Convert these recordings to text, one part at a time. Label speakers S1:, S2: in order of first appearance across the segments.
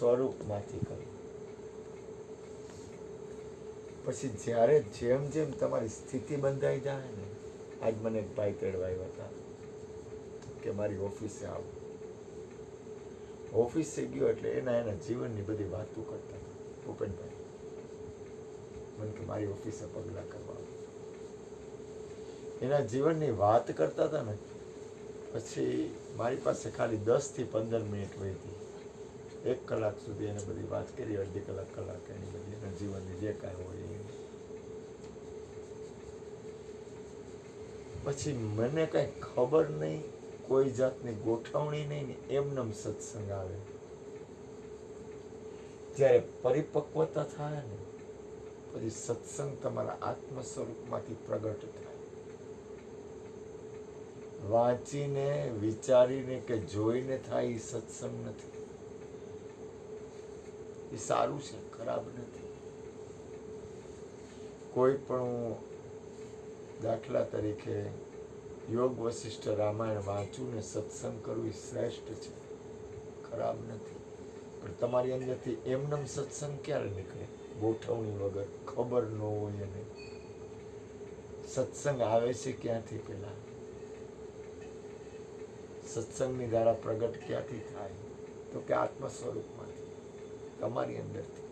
S1: સ્વરૂપમાંથી કરો. પછી જ્યારે જેમ જેમ તમારી સ્થિતિ બંધાઈ જાય ને, આજ મને એક ભાઈ તેડવા આવ્યા હતા કે મારી ઓફિસે આવો. ઓફિસે ગયો એટલે એના જીવનની બધી વાતો કરતા હતા. ભૂપેનભાઈ મને કે મારી ઓફિસે પગલાં કરવા આવો. એના જીવનની વાત કરતા હતા ને, પછી મારી પાસે ખાલી 10 થી 15 મિનિટ વહી હતી. 1 કલાક સુધી એને બધી વાત કરી, અડધી કલાક એની બધી એના જીવનની જે કાંઈ હોય એ. પછી મને કઈ ખબર નહીં, કોઈ જાતની ગોઠવણી નહીં ને એમનેમ સત્સંગ આવે. જ્યારે પરિપક્વતા થાય ને પછી સત્સંગ તમારા આત્મ સ્વરૂપમાંથી પ્રગટ થાય. વાંચીને વિચારીને કે જોઈને થાય એ સત્સંગ નથી. એ સારું છે, ખરાબ નથી. કોઈ પણ દાખલા તરીકે યોગ વશિષ્ઠ રામાયણ વાંચું ને સત્સંગ કરવું એ શ્રેષ્ઠ છે, ખરાબ નથી. પણ તમારી અંદરથી એમનેમ સત્સંગ ક્યારે નીકળે? ગોઠવણી વગર, ખબર ન હોય એને. સત્સંગ આવે છે ક્યાંથી? પેલા સત્સંગની ધારા પ્રગટ ક્યાંથી થાય? તો કે આત્મ સ્વરૂપમાંથી, તમારી અંદરથી.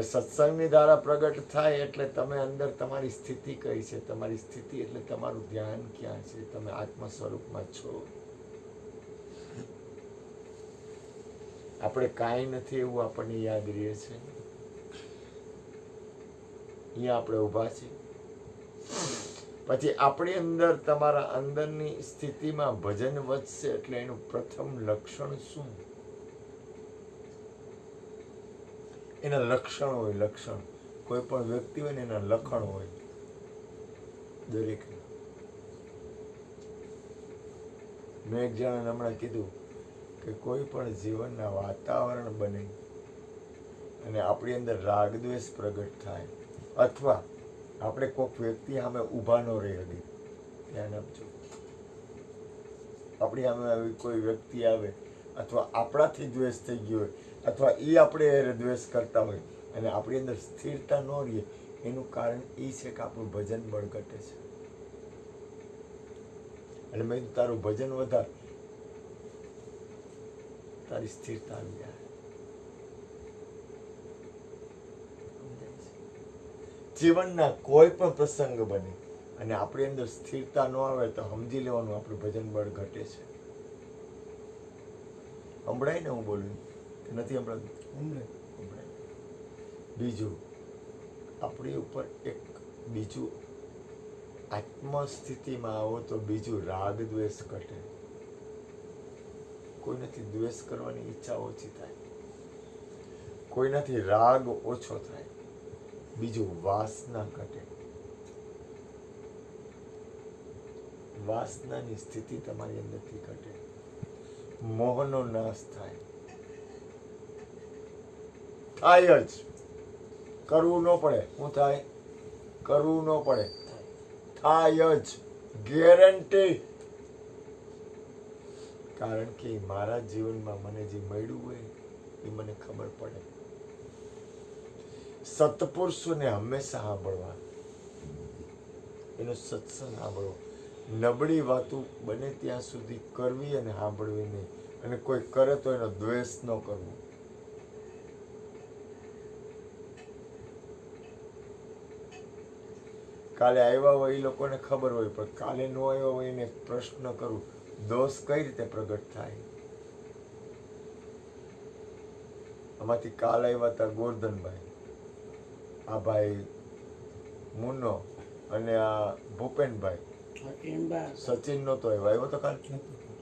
S1: સત્સંગની ધારા પ્રગટ થાય એટલે તમે અંદર તમારી સ્થિતિ કઈ છે? તમારી સ્થિતિ એટલે તમારું ધ્યાન ક્યાં છે? તમે આત્મ સ્વરૂપમાં છો. આપણે કાંઈ નથી એવું આપણને યાદ રહે છે. અહીંયા આપણે ઊભા છીએ. પછી આપણી અંદર, તમારા અંદરની સ્થિતિમાં ભજન વધશે એટલે એનું પ્રથમ લક્ષણ શું? એના લક્ષણ હોય. લક્ષણ કોઈ પણ વ્યક્તિ હોય ને એના લક્ષણ હોય દરેક. મેં એક જણાને હમણાં કીધું કે કોઈ પણ જીવનના વાતાવરણ બને અને આપણી અંદર રાગ દ્વેષ પ્રગટ થાય, અથવા આપણે કોઈક વ્યક્તિ સામે ઊભા ન રહી હકી, ધ્યાન આપજો. આપણી સામે આવી કોઈ વ્યક્તિ આવે, અથવા આપણાથી દ્વેષ થઈ ગયો હોય, અથવા એ આપણે દ્વેષ કરતા હોય અને આપણી અંદર સ્થિરતા ન રહે, એનું કારણ એ છે કે આપણું ભજન બળ ઘટે છે. એટલે મેં તારું ભજન વધાર, તારી સ્થિરતા આવી જાય. જીવનના કોઈ પણ પ્રસંગ બને અને આપણી અંદર સ્થિરતા ન આવે તો સમજી લેવાનું આપણું ભજન બળ ઘટે છે. સંભળાય ને હું બોલું કે નથી સંભળાતું? સંભળાય. બીજું, આપણી ઉપર એક બીજું આત્મ સ્થિતિમાં આવો તો બીજું રાગ દ્વેષ ઘટે. કોઈનાથી દ્વેષ કરવાની ઈચ્છા ઓછી થાય, કોઈનાથી રાગ ઓછો થાય. બીજું, વાસના ઘટે. વાસનાની સ્થિતિ તમારી અંદરથી ઘટે. મોહનો નાશ થાય. થાય જ, કરવું ન પડે. શું થાય? કરવું ન પડે, થાય જ, ગેરંટી. કારણ કે મારા જીવનમાં મને જે મળ્યું હોય એ મને ખબર પડે. સત્પુરુષોને હંમેશા સાંભળવા, એનો સત્સંગ સાંભળવો. નબળી વાતો બને ત્યાં સુધી કરવી અને સાંભળવી નહીં. અને કોઈ કરે તો એનો દ્વેષ ન કરવો. કાલે આવ્યા હોય એ લોકોને ખબર હોય, પણ કાલે ન આવ્યા હોય એને પ્રશ્ન કરું, દોષ કઈ રીતે પ્રગટ થાય? આમાંથી કાલ આવ્યા હતા ગોરધનભાઈ, આ ભાઈ મુન્નો અને આ ભૂપેનભાઈ. સચિન નહોતો આવ્યો તો કાલ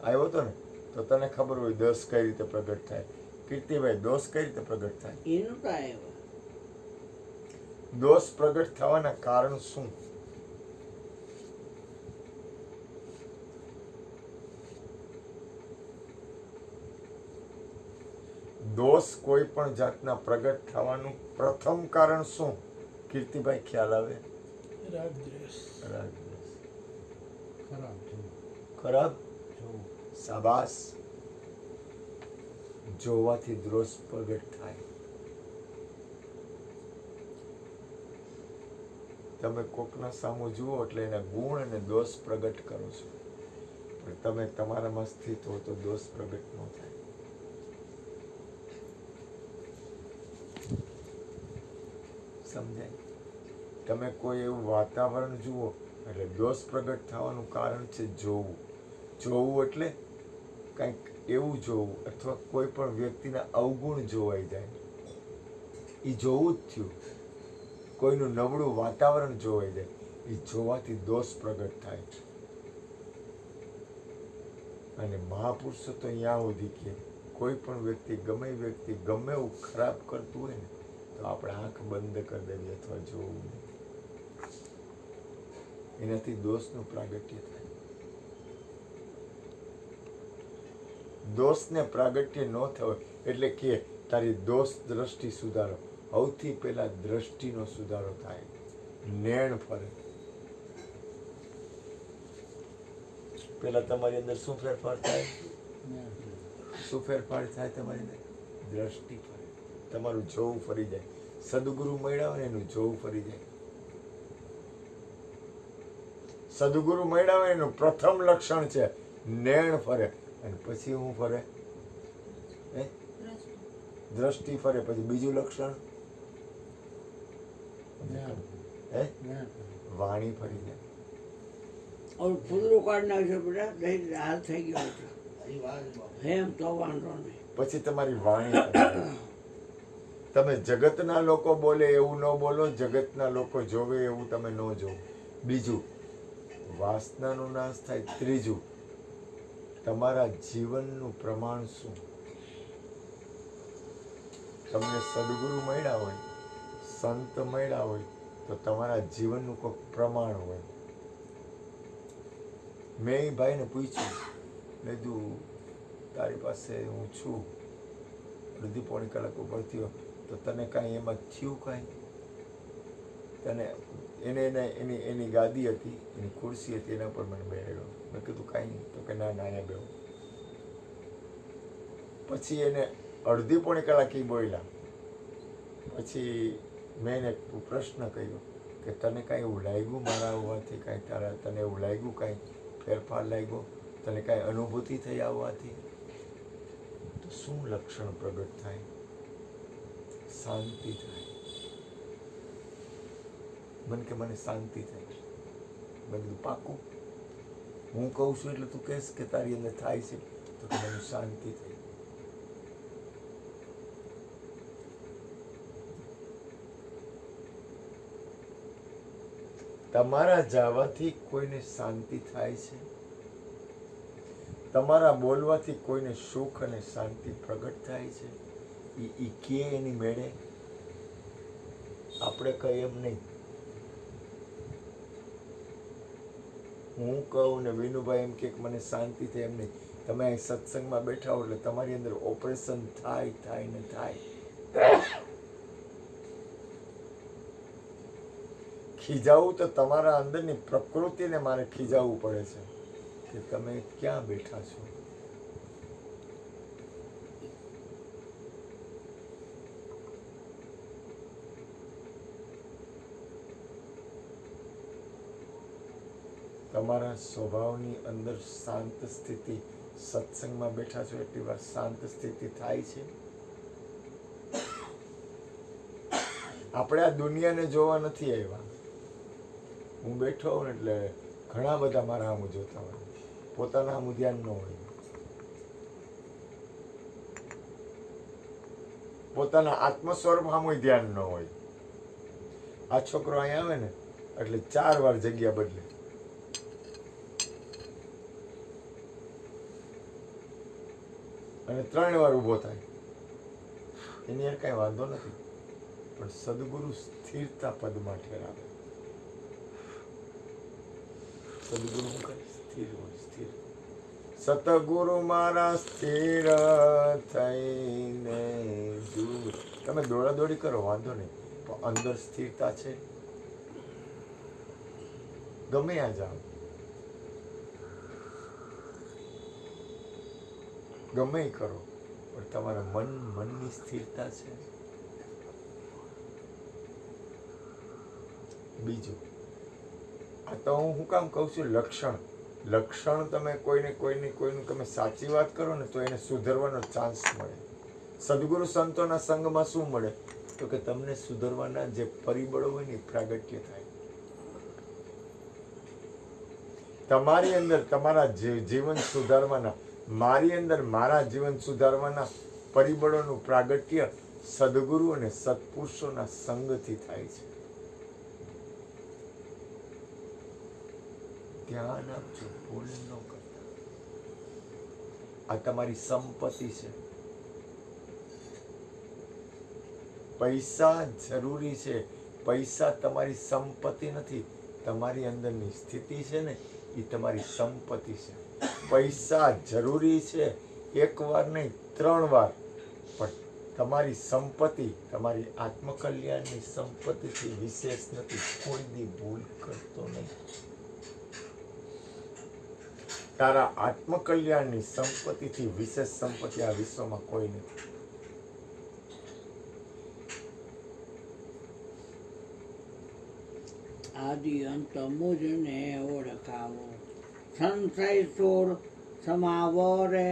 S1: આવ્યો હતો ને, તો તને ખબર હોય દોષ કઈ રીતે પ્રગટ થાય. કીર્તિભાઈ, દોષ કઈ રીતે પ્રગટ થાય? દોષ પ્રગટ થવાના કારણ શું? દોષ કોઈ પણ જાતના પ્રગટ થવાનું પ્રથમ કારણ શું? કીર્તિભાઈ, ખ્યાલ આવે? રાગ દ્વેષ. ખરાબ. શાબાશ. જોવાથી દોષ પ્રગટ થાય. તમે કોકના સામું જુઓ એટલે એના ગુણ અને દોષ પ્રગટ કરો છો, પણ તમે તમારામાં સ્થિત હો તો દોષ પ્રગટ ન થાય. સમજાય? તમે કોઈ એવું વાતાવરણ જુઓ એટલે દોષ પ્રગટ થવાનું કારણ છે જોવું. જોવું એટલે કંઈક એવું જોવું, અથવા કોઈ પણ વ્યક્તિના અવગુણ જોવાઈ જાય, એ જોવું જ થયું. કોઈનું નબળું વાતાવરણ જોવાઈ જાય, એ જોવાથી દોષ પ્રગટ થાય. અને મહાપુરુષો તો અહીંયા સુધી કે કોઈ પણ વ્યક્તિ ગમે એવું ખરાબ કરતું હોય ને તો આપણે આંખ બંધ કરી દેવી અથવા જોવું નહીં. એનાથી દોષનું પ્રાગટ્ય થાય. દોષને પ્રાગટ્ય ન થયો એટલે કે તારી દોષ દ્રષ્ટિ સુધારો. સૌથી પહેલા દ્રષ્ટિનો સુધારો થાય, નેણ ફરે. પેલા તમારી અંદર શું ફેરફાર થાય? શું ફેરફાર થાય તમારી અંદર? દ્રષ્ટિ ફરે. તમારું જોવું ફરી જાય. સદગુરુ મળ્યા હોય એનું જોવું ફરી જાય. સદગુરુ મળ્યા હોય એનું પ્રથમ લક્ષણ છે નેણ ફરે. અને પછી હું ફરે? દ્રષ્ટિ ફરે. પછી બીજું લક્ષણ વાણી ફરી જાય.
S2: પૂરું કાઢ નાખજો બેટા, હાલ થઈ ગયો હતો એમ તો વાંધો નહીં.
S1: પછી તમારી વાણી ફરી જાય. તમે જગતના લોકો બોલે એવું ન બોલો, જગતના લોકો જોવે એવું તમે ન જોવો. બીજું, વાસનાનો નાશ થાય. ત્રીજું, તમારા જીવનનું પ્રમાણ શું? તમને સદગુરુ મળ્યા હોય, સંત મળ્યા હોય તો તમારા જીવનનું કોઈ પ્રમાણ હોય. મેં એ ભાઈને પૂછ્યું, મેં કીધું તારી પાસે હું છું, અડધી પોણી કલાક ઉપર થયો તો તને કાંઈ એમાં થયું? કાંઈ તને એની ગાદી હતી, એની ખુરશી હતી, એના પર મને બેહાડ્યો. મેં કીધું કાંઈ નહીં. તો કે ના અહીંયા બેહો. પછી એને અડધી પોણી કલાક એ બોલ્યા. પછી મેં એને પ્રશ્ન કર્યો કે તને કાંઈ એવું લાગ્યું મારા આવવાથી? કાંઈ તને એવું લાગ્યું, કાંઈ ફેરફાર લાગ્યો? તને કાંઈ અનુભૂતિ થઈ આવવાથી? તો શું લક્ષણ પ્રગટ થાય? શાંતિ થાય. મને શાંતિ થાય. મેં કીધું પાકું? હું કહું છું એટલે તું કહેશ કે તારી અંદર થાય છે? તો કે મને શાંતિ થઈ. તમારા જવાથી કોઈને શાંતિ થાય છે? તમારા બોલવાથી કોઈને સુખ અને શાંતિ પ્રગટ થાય છે? એ કે એની મેળે આપણે કહીએ એમ નહીં. હું કહું ને વિનુભાઈ એમ કે મને શાંતિ થાય એમ નહીં. તમે અહીં સત્સંગમાં બેઠા હો એટલે તમારી અંદર ઓપરેશન થાય ને થાય. ખીજાવું તો તમારા અંદરની પ્રકૃતિને મારે ખીજાવવું પડે છે કે તમે ક્યાં બેઠા છો. તમારા સ્વભાવની અંદર શાંત સ્થિતિ, સત્સંગમાં બેઠા છો એટલી વાર શાંત સ્થિતિ થાય છે. આપણે આ દુનિયાને જોવા નથી આવ્યા. હું બેઠો હોઉં ને એટલે ઘણા બધા મારા સામું જોતા હોય, પોતાના સામું ધ્યાન ન હોય. પોતાના આત્મ સ્વરૂપ સામું ધ્યાન ન હોય. આ છોકરો અહીંયા આવે ને એટલે 4 વાર જગ્યા બદલે. અને 3 વાર ઊભો થાય. એની યાર કાંઈ વાંધો નથી, પણ સદગુરુ સ્થિરતા પદમાં ઠેરાવે. સદગુરુ સ્થિર હોય, સ્થિર. સતગુરુ મારા સ્થિર થઈને જુઓ. તમે દોડાદોડી કરો વાંધો નહીં, પણ અંદર સ્થિરતા છે. ગમે આ જાઓ, ગમે એ કરો, પણ તમારા મનની સ્થિરતા છે. બીજું, આ તો હું કામ કહું છું, લક્ષણ તમે કોઈનું તમે સાચી વાત કરો ને તો એને સુધરવાનો ચાન્સ મળે. સદગુરુ સંતોના સંગમાં શું મળે? તો કે તમને સુધરવાના જે પરિબળો હોય ને પ્રાગટ્ય થાય. તમારી અંદર તમારા જીવન સુધારવાના, મારી અંદર મારા જીવન સુધારવાના પરિબળોનું પ્રાગટ્ય સદગુરુ અને સત્પુરુષોના સંગથી થાય છે. ધ્યાન આપજો, ભૂલ ન કરતા. આ તમારી સંપત્તિ છે. પૈસા જરૂરી છે, પૈસા તમારી સંપત્તિ નથી. તમારી અંદરની સ્થિતિ છે ને એ તમારી સંપત્તિ છે. પૈસા જરૂરી છે, એક વાર નહીં 3 વાર, પણ તમારી સંપત્તિ, તમારી આત્મકલ્યાણની સંપત્તિથી વિશેષ નથી. કોઈ દી ભૂલ કરતો નહીં. તારા આત્મકલ્યાણની સંપત્તિથી વિશેષ સંપત્તિ આ વિશ્વમાં કોઈ નથી.
S2: આદિ અંત મુજને ઓળખાવો, સંશય ચોર સમાવો રે.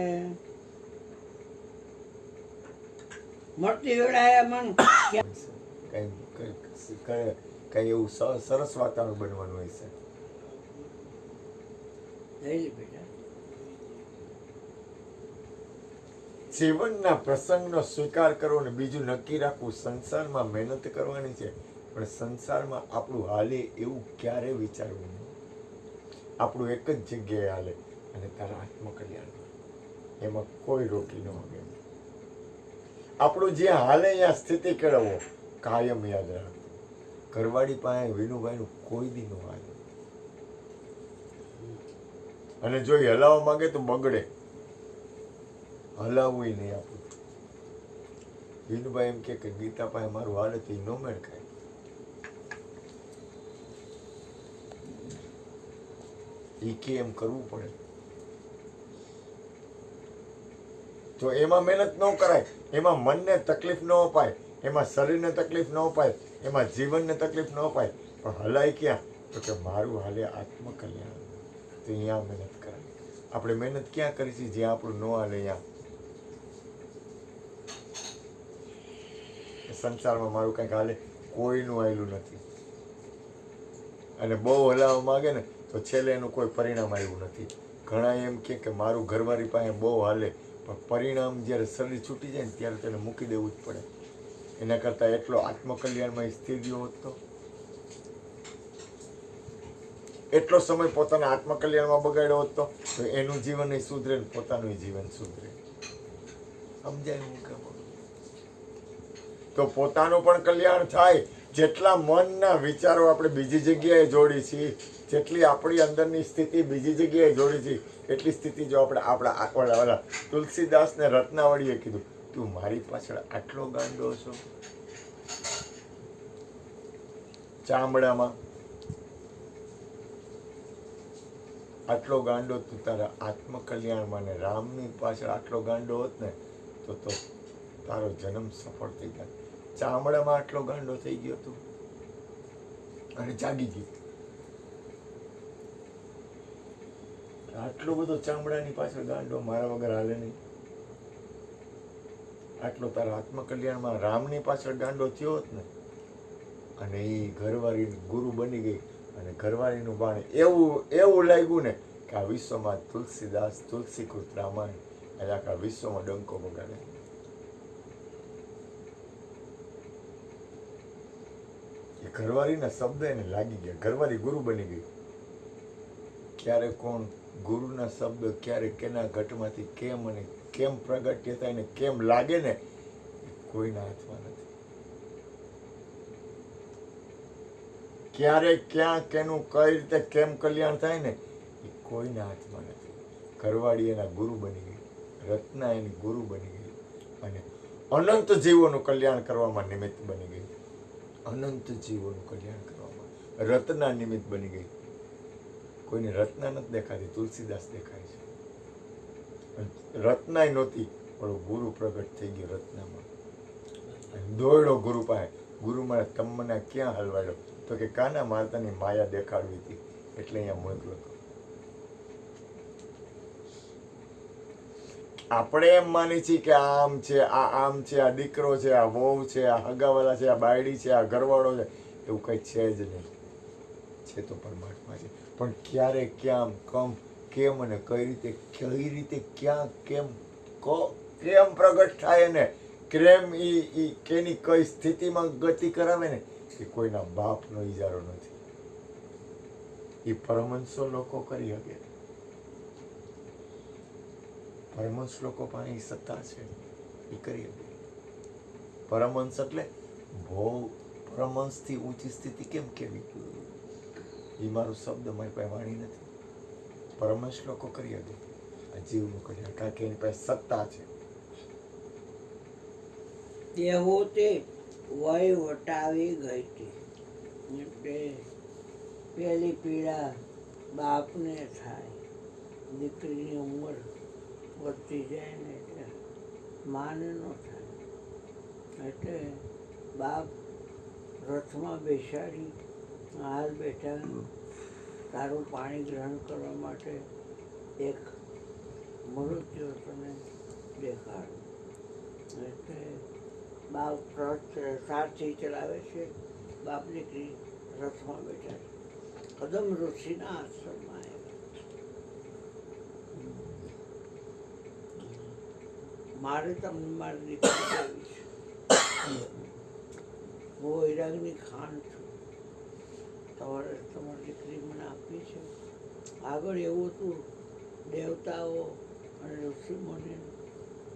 S2: મળતી વેળાએ મન
S1: કઈ એવું સરસ વાતાવરણ બનવાનું હોય છે.
S2: બેટા
S1: જીવનના પ્રસંગનો સ્વીકાર કરવો ને બીજું નક્કી રાખવું. સંસારમાં મહેનત કરવાની છે, પણ સંસારમાં આપણું હાલે એવું ક્યારે વિચારવું નહીં. આપણું એક જ જગ્યાએ હાલે અને તારા આત્મકલ્યાણમાં, એમાં કોઈ રોકી ન શકે. આપણું જે હાલે અહીંયા સ્થિતિ કેળવો, કાયમ યાદ રાખો. ઘરવાળી પાસે વિનુભાઈનું કોઈ દી ન હાલે, અને જો એ હલાવવા માંગે તો બગડે. હલાવવું નહીં આપણું. વિનુભાઈ એમ કે ગીતા પાસે મારું હાલે તો એ નો મેળ ખાય. એ કે એમ કરવું પડે. તો એમાં મહેનત ન કરાય, એમાં મનને તકલીફ ન અપાય, એમાં શરીરને તકલીફ ન અપાય, એમાં જીવનને તકલીફ ન અપાય. પણ હલાય ક્યાં? તો કે મારું હાલે આત્મકલ્યાણ. તો અહીંયા મહેનત કરાય. આપણે મહેનત ક્યાં કરી છે? જ્યાં આપણું ન હાલે અહીંયા. સંસારમાં મારું કંઈક હાલે, કોઈનું હાલ્યું નથી. અને બહુ હલાવવા માંગે ને તો છેલ્લે એનું કોઈ પરિણામ આવ્યું નથી. ઘણા એમ કે મારું ઘરવાળી પાસે બહુ હાલે, પણ પરિણામ જ્યારે શરીર છૂટી જાય ને ત્યારે તેને મૂકી દેવું જ પડે. એના કરતાં એટલો આત્મકલ્યાણમાં સ્થિર રહ્યો હોત તો, એટલો સમય પોતાના આત્મકલ્યાણમાં બગાડ્યો હોત તો એનું જીવન સુધરે ને પોતાનું જીવન સુધરે. સમજાય હું કેમ? તો પોતાનું પણ કલ્યાણ થાય. જેટલા મનના વિચારો આપણે બીજી જગ્યાએ જોડી છીએ, જેટલી આપણી અંદરની સ્થિતિ બીજી જગ્યાએ જોડી છે, એટલી સ્થિતિ જો આપણા તુલસીદાસને રત્નાવળીએ કીધું, તું મારી પાછળ આટલો ગાંડો છો. ચામડામાં આટલો ગાંડો તું તારા આત્મકલ્યાણમાં ને રામની પાછળ આટલો ગાંડો હોત ને તો તારો જન્મ સફળ થઈ જાય. ચામડામાં આટલો ગાંડો થઈ ગયો તું અને જાગી ગયો. આટલો બધો ચામડાની પાછળ ગાંડો મારા વગર હાલે નહીં. આટલો તારા આત્મકલ્યાણમાં રામની પાછળ ગાંડો થયો હોત ને, અને એ ઘરવાળી ગુરુ બની ગઈ, અને ઘરવાળીનું બાણ એવું લાગ્યું ને કે આ વિશ્વમાં તુલસીદાસ તુલસીકૃત રામાયણ એટલે આખા વિશ્વમાં ડંકો વગાડે. એ ઘરવાળીના શબ્દ એને લાગી ગયા. ઘરવાળી ગુરુ બની ગઈ. ક્યારે કોણ ગુરુના શબ્દ ક્યારે કેના ઘટમાંથી કેમ અને કેમ પ્રગટ્ય થાય ને કેમ લાગે ને કોઈના હાથમાં નથી. ક્યારે ક્યાં કેનું કઈ રીતે કેમ કલ્યાણ થાય ને એ કોઈના હાથમાં નથી. ઘરવાળી એના ગુરુ બની ગઈ, રત્ના એની ગુરુ બની ગઈ, અને અનંત જીવોનું કલ્યાણ કરવામાં નિમિત્ત બની ગઈ. અનંત જીવોનું કલ્યાણ કરવામાં રત્ના નિમિત્ત બની ગઈ. કોઈને રત્ના નથી દેખાતી, તુલસીદાસ દેખાય છે. રત્નાય નહોતી ઓલો ગુરુ પ્રગટ થઈ ગયો રત્નામાં. દોડ્યો ગુરુ પાસે. ગુરુ મને તમને ક્યાં હલવાડ્યો? તો કે કાના માતાની માયા દેખાડવી હતી એટલે અહીંયા મોકલો હતો. આપણે એમ માની છીએ કે આમ છે, આ આમ છે, આ દીકરો છે, આ વહુ છે, આ હગાવાલા છે, આ બાયડી છે, આ ઘરવાળો છે. એવું કંઈ છે જ નહીં. છે તો પરમાત્મા છે. પણ ક્યારે, ક્યાં, કેમ અને કઈ રીતે ક્યાં, કેમ પ્રગટ થાય ને કેમ કેની કઈ સ્થિતિમાં ગતિ કરાવે ને એ કોઈના બાપનો ઈજારો નથી. એ પરમહંસો લોકો કરી શકે. પરમહંસ લોકો પાસે એ સત્તા છે, એ કરી શકે. પરમહંસ એટલે પરમહંસથી ઊંચી સ્થિતિ કેમ કેવી એ મારો શબ્દ મારી પાસે વાણી નથી. પરમહંસ લોકો કરી શકે. આ જીવનું કરી શકે કારણ કે એની પાસે સત્તા છે.
S2: દેહો તે વય વટાવી ગઈ હતી એટલે પેલી પીડા બાપને થાય. દીકરીની ઉંમર વધતી જાય ને એટલે માને ન થાય. એટલે બાપ રથમાં બેસાડી હાલ બેઠા તારું પાણી ગ્રહણ કરવા માટે એક મૃત્યુ તને દેખાડ. એટલે બાપ રથ સારથી ચલાવે છે. બાપ દીકરી રથમાં બેઠા છે. કદમ ઋષિના આશ્રમમાં આવ્યા. મારે તમને મારી દીકરી કરવી છે. હું વૈરાગની ખાન છું. તમારી દીકરી મને આપી છે. આગળ એવું હતું દેવતાઓ અને ઋષિ મુનિ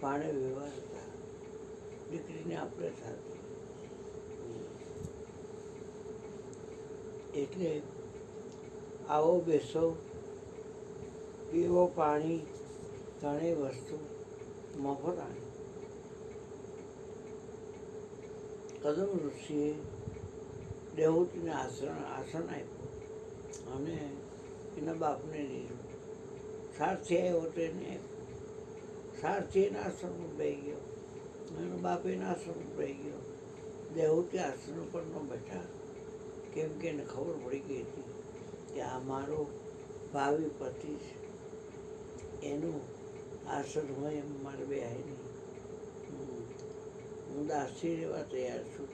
S2: પાણે વ્યવહાર હતા. દીકરીને આપણે સાથે એટલે આવો બેસો પીવો પાણી ત્રણેય વસ્તુ મફત આણી. કદમ ઋષિએ દેવહૂતિને આસન આપ્યું અને એના બાપને લીધું. સારથી આવ્યો તો એને સારથી એના આશ્રમ બેસી ગયો. એનો બાપ એના આશ્રમ બેસી ગયો. દેવહૂતિ આશ્રમ પર ન બેઠા કેમ કે એને ખબર પડી ગઈ હતી કે આ મારો ભાવિ પતિ છે. એનું આશ્રમ હોય એમ મારે બેહાય નહીં. હું દાસી રહેવા તૈયાર છું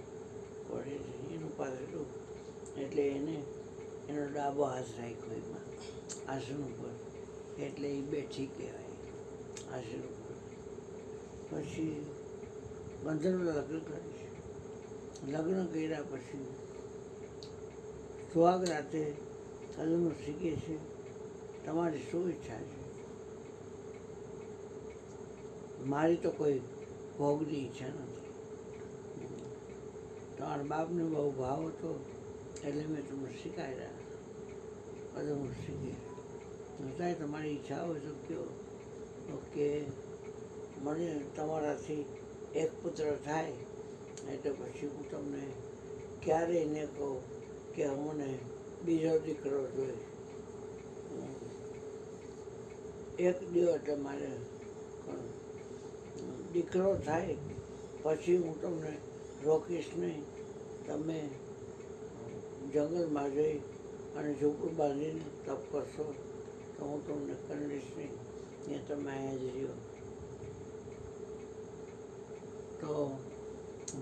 S2: પણ એનું પાછળ એટલે એને એનો ડાબો હાથ રાખ્યો એમાં આસન ઉપર. એટલે એ બેઠી કહેવાય આસન ઉપર. પછી ગંધર્વ લગ્ન કરીશ. લગ્ન કર્યા પછી સુહાગ રાતે કદમ શીખે છે તમારી શું ઈચ્છા છે? મારી તો કોઈ ભોગની ઈચ્છા નથી. તમારા બાપને બહુ ભાવ હતો એટલે મેં તમને શીખાડ્યા. કદમ શીખે અત્યારે તમારી ઈચ્છા હોય તો કહો કે મને તમારાથી એક પુત્ર થાય એટલે પછી હું તમને ક્યારેય ને કહું કે મને બીજો દીકરો જોઈએ. એક દિવસ એટલે મારે દીકરો થાય પછી હું તમને રોકીશ નહીં. તમે જંગલમાં જઈ અને ઝૂંપડું બાંધીને તપ કરશો તો હું તમને કરીશ નહીં. એ તમે અહીંયા જ રહ્યો. તો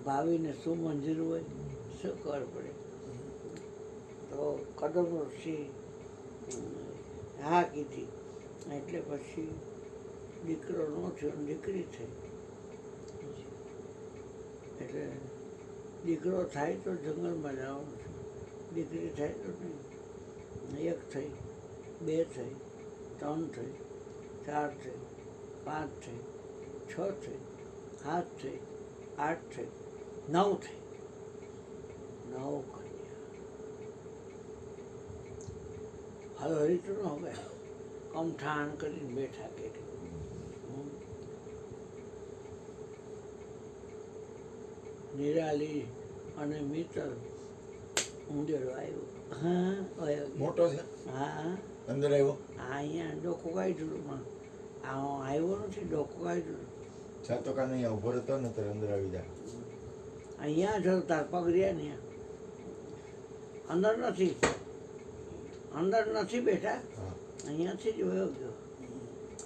S2: ભાવિને શું મંજૂર હોય શું ખબર પડે. તો કદમ ઋષિ હા કીધી એટલે પછી દીકરો ન થયો દીકરી થઈ. એટલે દીકરો થાય તો જંગલમાં જવાનું છે. દીકરી થાય તો નહીં. એક થઈ, બે થઈ, ત્રણ થઈ, ચાર થઈ, પાંચ થઈ, છ થઈ, 7 થઈ, 8 થઈ, 9 થઈ. 9 કન્યા. હવે હરીતું ન હવે કમઠાણ કરીને બેઠા કે નિરાલી અને મિત્ર ઉંદેડો આવ્યો. હા
S1: મોટો છે.
S2: હા
S1: અંદર આવ્યો.
S2: અહીંયા ડોકો કાઢ્યું પણ આવ્યો નથી. ડોકો કાઢ્યું
S1: જાતો કા નહીં ઉભો રહેતો ને ત્યારે અંદર આવી જાય.
S2: અહીંયા જો તાર પગ રહ્યા ને અંદર નથી, અંદર નથી બેઠા,
S1: હા
S2: અહીંયાથી જ વયો ગયો.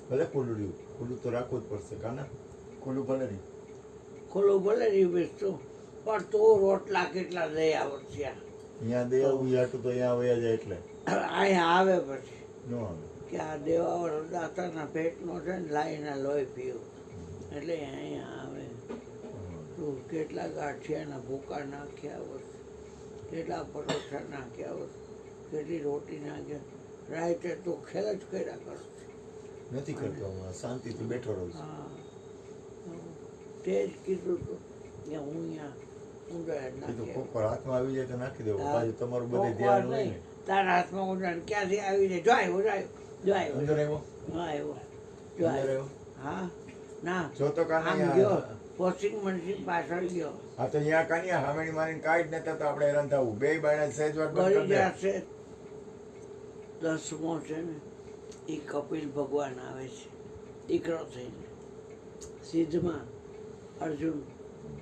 S1: ભલે ખુલ્લું રહ્યું, ખુલ્લું તો રાખવું જ પડશે કાના, ખુલ્લું ભલે રહ્યું.
S2: ખોલું ભલે રહ્યું બેસતું, પણ તો રોટલા કેટલા દઈ આવડ્યા.
S1: અહીંયા દે આવું યાટું તો અહીંયા વયા જાય એટલે
S2: અહીંયા આવે પછી
S1: ન આવે.
S2: કે આ દેવાવાળો દાતાના પેટનો છે ને લાઈને લોહી પીવું, એટલે અહીંયા આવે. તું કેટલા ગાંઠિયાના ભૂકા નાખ્યા હોત, કેટલા પરોઠા નાખ્યા હોત, કેટલી રોટી નાખ્યા. રાતે તું ખેલ જ કર્યા કર.
S1: નથી કરતો હમણાં, શાંતિથી બેઠો રહું છું.
S2: હા તે જ કીધું તું કે હું અહીંયા ઊંડાણ
S1: કીધું
S2: નાખ્યા.
S1: કોક વાર હાથમાં આવી જાય તો નાખી દેવું,
S2: હા.
S1: બાજુ તમારું બધે
S2: કોક વાર
S1: ધ્યાન હોય
S2: નહીં,
S1: ને.
S2: તારા હાથમાં ઊંડાણ ક્યાંથી આવી જાય. જો આવ્યો, જો આવ્યો,
S1: અંદર આવ્યો,
S2: હા આવ્યો, જો
S1: અંદર
S2: આવ્યો.
S1: આવ્યો.
S2: હા ના
S1: જો તો કાના
S2: આમ
S1: અહીંયા.
S2: ગયો, વોશિંગ મશીન પાછળ ગયો.
S1: હા તો અહીંયા કાનિયા હામેણી મારીને કાંઈ જ નતા તો આપણે હેરાન થવું. બે બાયણા સહેજ વાર બંધ
S2: ગળી
S1: કરી દે.
S2: જશે. 10મો છે ને એ કપિલ ભગવાન આવે છે દીકરો થઈને. સિદ્ધમાં અર્જુન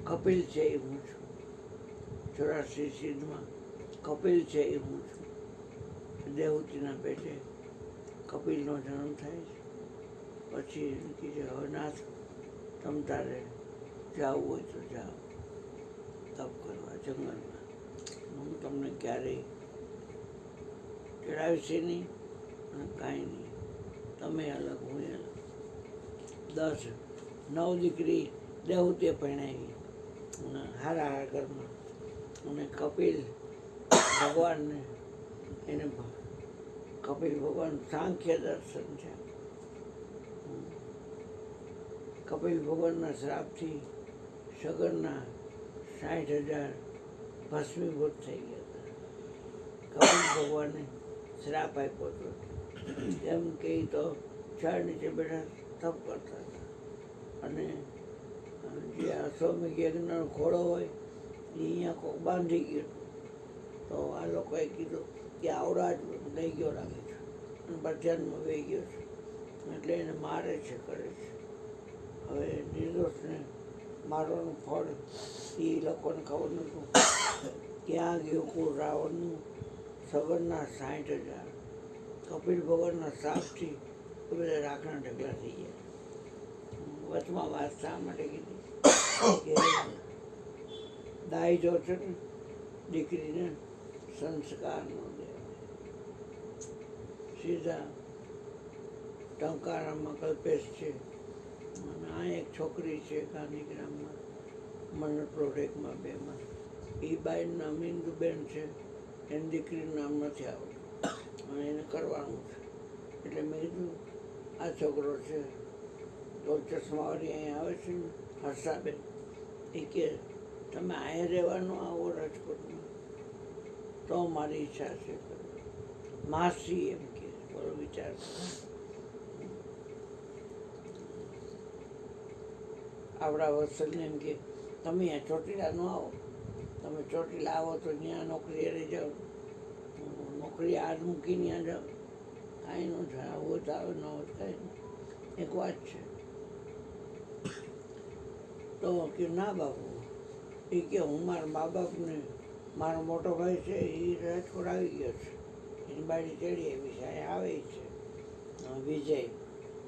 S2: કપિલ છે એ હું છું. 84 સિદ્ધમાં કપિલ છે એ હું છું. દેવહૂતિના પેટે કપિલનો જન્મ થાય છે. પછી એને કીધું હવે નાથ તમ તારે જવું હોય તો જાઓ તપ કરવા જંગલમાં, હું તમને ક્યારેય ચડાવીશે નહીં અને કાંઈ નહીં. તમે અલગ, હું અલગ. 9 દીકરી દેવહૂતિએ પરણાવી અને હારા ઘરમાં. અને કપિલ ભગવાનને એને કપિલ ભગવાન સાંખ્ય દર્શન છે. કપિલ ભગવાનના શ્રાપથી સગરના 60,000 ભસ્મીભૂત થઈ ગયા હતા. કપિલ ભગવાને શ્રાપ આપ્યો હતો. એમ કે તો ઝાડ નીચે બેઠા તપ કરતા હતા અને જે અશ્વમેઘ યજ્ઞનો ઘોડો હોય એ અહીંયા કોક બાંધી ગયો. તો આ લોકોએ કીધું કે આવડા જ લઈ ગયો લાગે છે અને બધામાં વહી ગયો છે, એટલે એને મારે છે, કરે છે. હવે નિર્દોષને મારવાનું ફળ એ લોકોને ખબર નહોતું. ક્યાં ગયું કુળ રાવણનું સગનના 60,000. કપિલ ભગવાનના શ્રાપથી એ બધા રાખણા ઢગલા થઈ ગયા. વચમાં વાત શા માટે કીધી કે દાઈ જો છે ને દીકરીને સંસ્કાર ન દેવાય. સીધા ટંકારામાં કલ્પેશ છે અને આ એક છોકરી છે ગાંધીગ્રામમાં મનોર પ્રોજેક્ટમાં 2માં. એ બાઈનું નામ ઇન્દુબેન છે, એની દીકરીનું નામ નથી આવડતું અને એને કરવાનું છે. એટલે મેં કીધું આ છોકરો છે તો ચશ્માવાળી અહીંયા આવે છે ને હર્ષાબેન, એ કે તમે અહીંયા રહેવાનું આવો રાજકોટમાં તો મારી ઈચ્છા છે. માસી એમ કે બોલો વિચાર. આપણા વત્સલને એમ કે તમે અહીંયા ચોટીલા ન આવો, તમે ચોટીલા આવો તો ત્યાં નોકરીએ રહી જાઓ, નોકરી આજ મૂકીને ત્યાં જાઓ, કાંઈ ન થાય. આવું તો આવે, ન હોય કાંઈ નહીં. એક વાત છે. તો કે ના બાપુ, એ કે હું મારા મા બાપને, મારો મોટો ભાઈ છે એ રાજકોટ આવી ગયો છે, એની બાળી ચડી એવી છે, અહીંયા આવે છે વિજય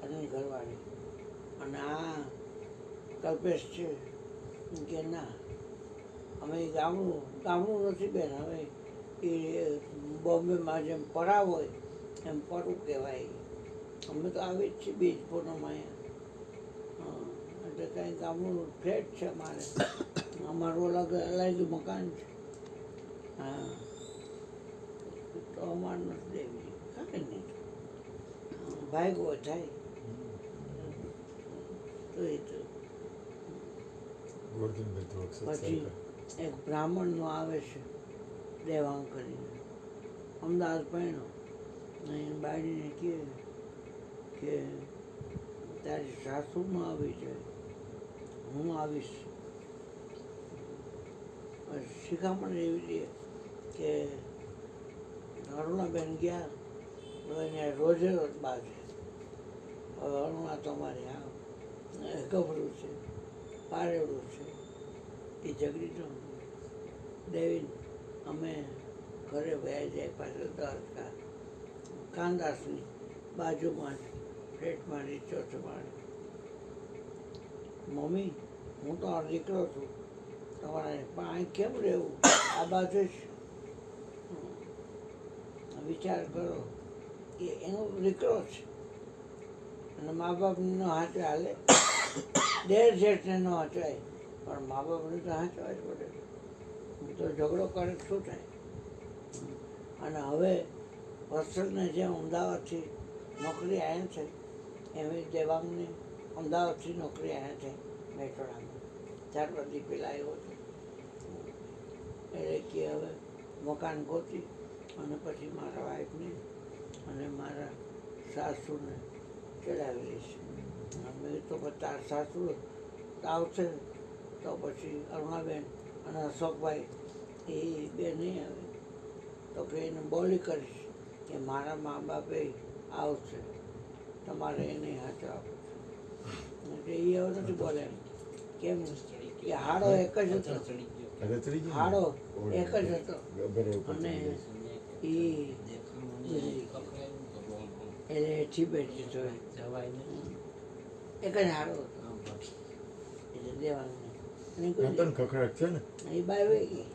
S2: અને ઘરવાળી. અને આ કલ્પેશ છે કે ના અમે ગામડું નથી બેન, હવે એ બોમ્બેમાં જેમ પરાવ હોય એમ પરું કહેવાય. અમે તો આવી જ છીએ બીજ પૂનમ અહીંયા. એટલે કાંઈ ગામનું ફ્લેટ છે અમારે, અમારું અલગ અલાયદું મકાન છે. હા તો અમારે નથી દેવી, કાંઈ નહીં, ભાગવો થાય તો એ તો. પછી એક બ્રાહ્મણનો આવે છે દેવાંગ કરીને, અમદાવાદ પહેણો. અહીં બાળીને કહે કે તારી સાસુમાં આવી જાય, હું આવીશ. શિખામણ એવી દે કે અરુણાબેન ગયા તો એને રોજે રોજ બાજે. હવે અરુણા તમારે આવ ગભરું છે, પારેવડું છે, એ ઝઘડી ન દેવીને અમે ઘરે વયા જાય પાછળ દ્વારકા કાનદાસની બાજુમાં જ ફ્લેટમાં રીચો છો મારે. મમ્મી હું તો આ દીકરો છું તમારે, પણ અહીં કેમ રહેવું, આ બાજુ જ વિચાર કરો કે એનો દીકરો છે અને મા બાપનો હાથ હાલે. દેર જેઠને ન હચવાય પણ મા બાપને તો હાચવા જ પડે. તો ઝઘડો કરે શું થાય. અને હવે વત્સલને જેમ અમદાવાદથી નોકરી આવ્યા છે એવી દેવાંગને અમદાવાદથી નોકરી આવ્યા છે મેટોડામાં. 4 વર્ષ પહેલાં આવ્યો હતો એટલે કે હવે મકાન ગોતી અને પછી મારા વાઈફને અને મારા સાસુને ચડાવી દઈશ. અમે તો તાર સાસુ આવશે તો પછી અરુણાબેન અને અશોકભાઈ એ બે નહીં આવે તો કે એને બોલી કરીશ કે મારા મા બાપે આવશે તમારે એને હાચવા એટલે એ હવે નથી બોલે. કેમ કે હાડો એક જ હતો, હાડો એક જ હતો અને એ એટલે એથી બેઠી તો એક જ હાડો હતો એટલે દેવાનું
S1: ખખડાટ છે ને
S2: એ બાય વહી ગઈ.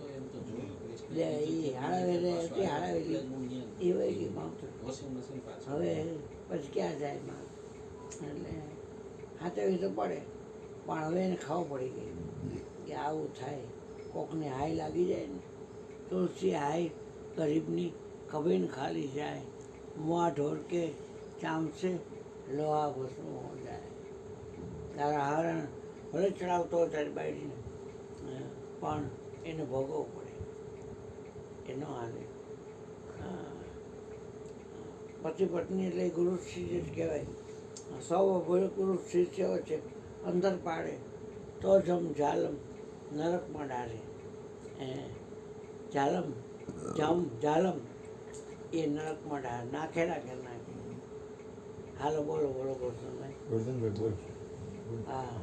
S2: એ હાડાવેલી એ વહી ગઈ માવતર. હવે પછી ક્યાં જાય માં, એટલે હાથવી તો પડે પણ હવે એને ખાવું પડી ગઈ કે આવું થાય. કોકને હાય લાગી જાય ને તુલસી હાય ગરીબની કભીને ખાલી જાય, મુઆ ઢોળકે ચામસે લોહા ભસ્મ હો જાય. તારા હરણ ભલે ચડાવતો હોય તારી બાયડીને પણ એને ભોગવવું પડે, એ ન હાલે. પતિ પત્ની એટલે ગુરુ શિષ્ય જ કહેવાય. સૌ ગુરુ શિષ્ય છે અંદર પાડે તો જમ ઝાલમ નરકમાં ડારે. ઝાલમ એ નરકમાં ડારે, નાખે નાખે. હાલો બોલો બોલો બોલો.
S1: ગોરધનભાઈ બોલ.
S2: હા